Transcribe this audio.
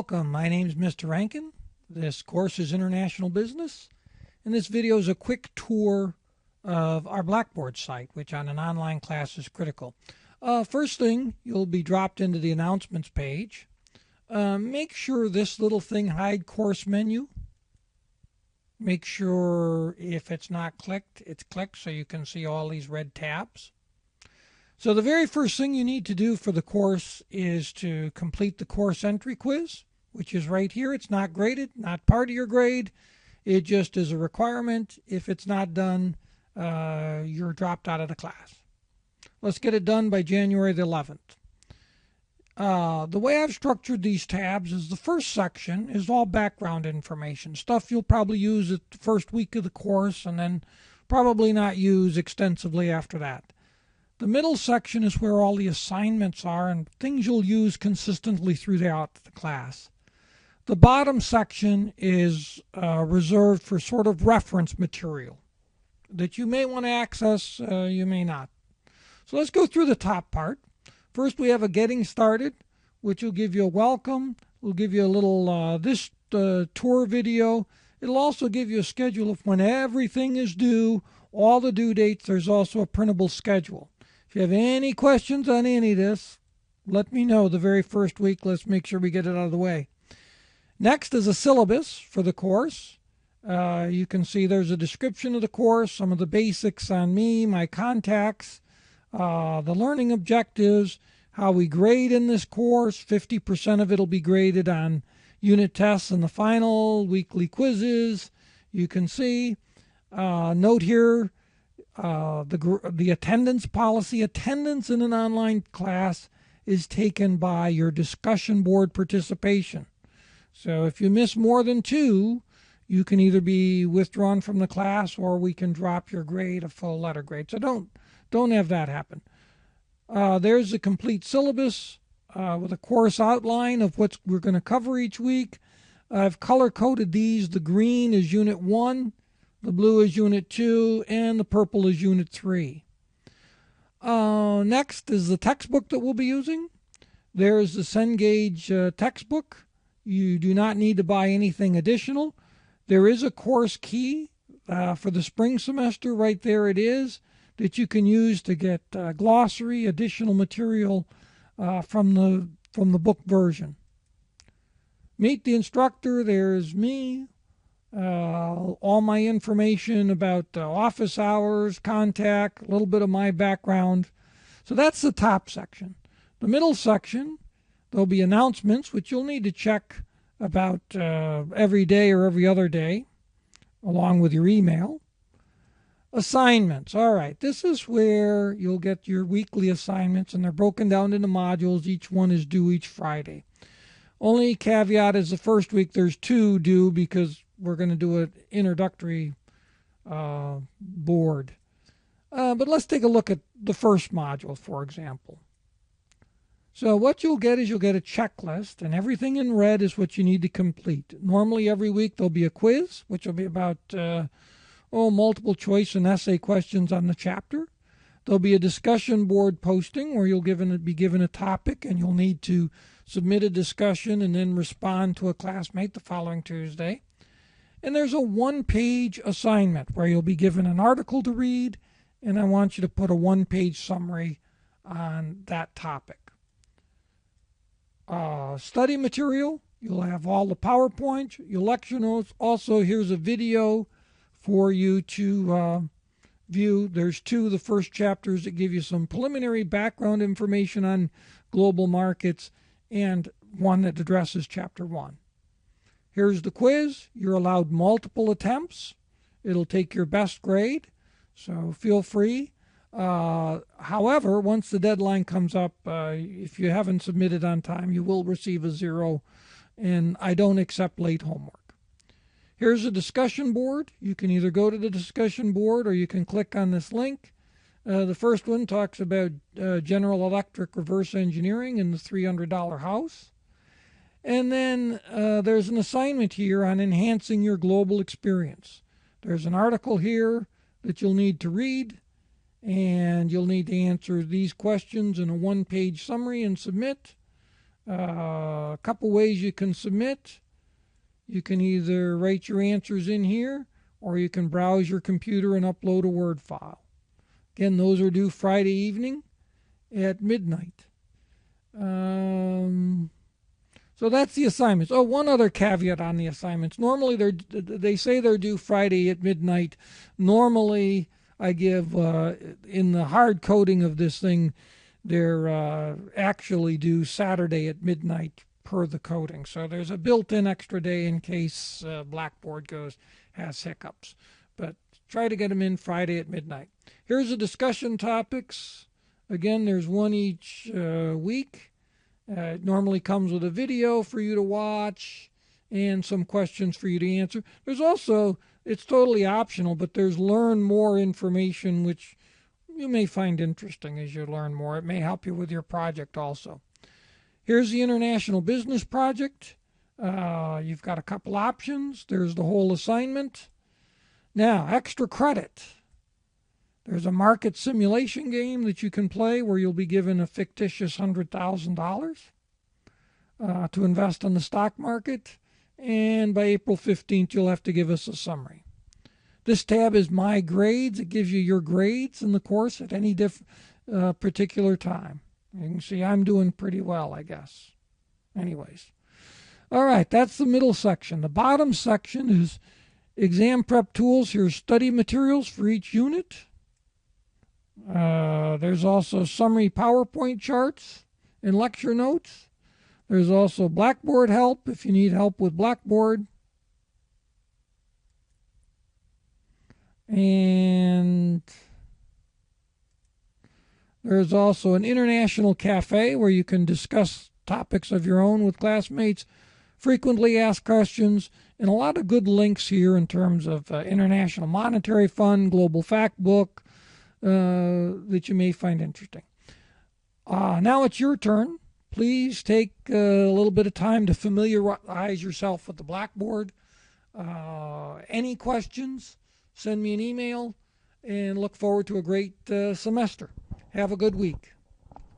Welcome. My name is Mr. Rankin. This course is International Business, and this video is a quick tour of our Blackboard site, which on an online class is critical. First thing, you'll be dropped into the announcements page. Make sure this little thing, hide course menu. Make sure if it's not clicked, it's clicked so you can see all these red tabs. So the very first thing you need to do for the course is to complete the course entry quiz, which is right here. It's not graded, not part of your grade. It just is a requirement. If it's not done, you're dropped out of the class. Let's get it done by January the 11th. The way I've structured these tabs is the first section is all background information, stuff you'll probably use at the first week of the course and then probably not use extensively after that. The middle section is where all the assignments are and things you'll use consistently throughout the class. The bottom section is reserved for sort of reference material that you may want to access, you may not. So let's go through the top part. First we have a getting started, which will give you a welcome. We'll give you a little this tour video. It'll also give you a schedule of when everything is due, all the due dates. There's also a printable schedule. If you have any questions on any of this, let me know the very first week. Let's make sure we get it out of the way. Next is a syllabus for the course. You can see there's a description of the course, some of the basics on me, my contacts, the learning objectives, how we grade in this course. 50% of it will be graded on unit tests and the final weekly quizzes. You can see, note here, the attendance policy. Attendance in an online class is taken by your discussion board participation. So if you miss more than 2, you can either be withdrawn from the class or we can drop your grade, a full letter grade. So don't have that happen. There's a complete syllabus with a course outline of what we're going to cover each week. I've color-coded these. The green is Unit 1. The blue is Unit 2, and the purple is Unit 3. Next is the textbook that we'll be using. There's the Cengage textbook. You do not need to buy anything additional. There is a course key for the spring semester. Right there it is, that you can use to get glossary, additional material from the book version. Meet the instructor. There's me. All my information about office hours, contact, a little bit of my background. So that's the top section. The middle section, there'll be announcements, which you'll need to check about every day or every other day, along with your email. Assignments. All right, this is where you'll get your weekly assignments, and they're broken down into modules. Each one is due each Friday. Only caveat is the first week there's 2 due because we're going to do an introductory board. But let's take a look at the first module, for example. So what you'll get is you'll get a checklist, and everything in red is what you need to complete. Normally every week there'll be a quiz, which will be about multiple choice and essay questions on the chapter. There'll be a discussion board posting where you'll be given a topic, and you'll need to submit a discussion and then respond to a classmate the following Tuesday. And there's a 1-page assignment where you'll be given an article to read, and I want you to put a 1-page summary on that topic. Study material, you'll have all the PowerPoint, your lecture notes. Also, here's a video for you to view. There's 2 of the first chapters that give you some preliminary background information on global markets, and one that addresses Chapter 1. Here's the quiz. You're allowed multiple attempts. It'll take your best grade, so feel free. However, once the deadline comes up, if you haven't submitted on time, you will receive a 0, and I don't accept late homework. Here's a discussion board. You can either go to the discussion board or you can click on this link. The first one talks about General Electric reverse engineering and the $300 house. And then there's an assignment here on enhancing your global experience. There's an article here that you'll need to read, and you'll need to answer these questions in a 1-page summary and submit. A couple ways you can submit. You can either write your answers in here, or you can browse your computer and upload a Word file. Again, those are due Friday evening at midnight. So that's the assignments. Oh, one other caveat on the assignments. Normally, they say they're due Friday at midnight. Normally, I give in the hard coding of this thing, they're actually due Saturday at midnight per the coding. So there's a built-in extra day in case Blackboard has hiccups. But try to get them in Friday at midnight. Here's the discussion topics. Again, there's one each week. It normally comes with a video for you to watch and some questions for you to answer. There's also, it's totally optional, but there's learn more information which you may find interesting as you learn more. It may help you with your project also. Here's the International Business Project. You've got a couple options. There's the whole assignment. Now, extra credit. There's a market simulation game that you can play where you'll be given a fictitious $100,000 to invest in the stock market. And by April 15th, you'll have to give us a summary. This tab is My Grades. It gives you your grades in the course at any particular time. You can see I'm doing pretty well, I guess. Anyways. All right, that's the middle section. The bottom section is exam prep tools. Here's study materials for each unit. There's also summary PowerPoint charts and lecture notes. There's also Blackboard help if you need help with Blackboard. And there's also an international cafe where you can discuss topics of your own with classmates, frequently asked questions, and a lot of good links here in terms of International Monetary Fund, Global Fact Book, that you may find interesting. Now it's your turn. Please take a little bit of time to familiarize yourself with the Blackboard. Any questions, send me an email, and look forward to a great semester. Have a good week.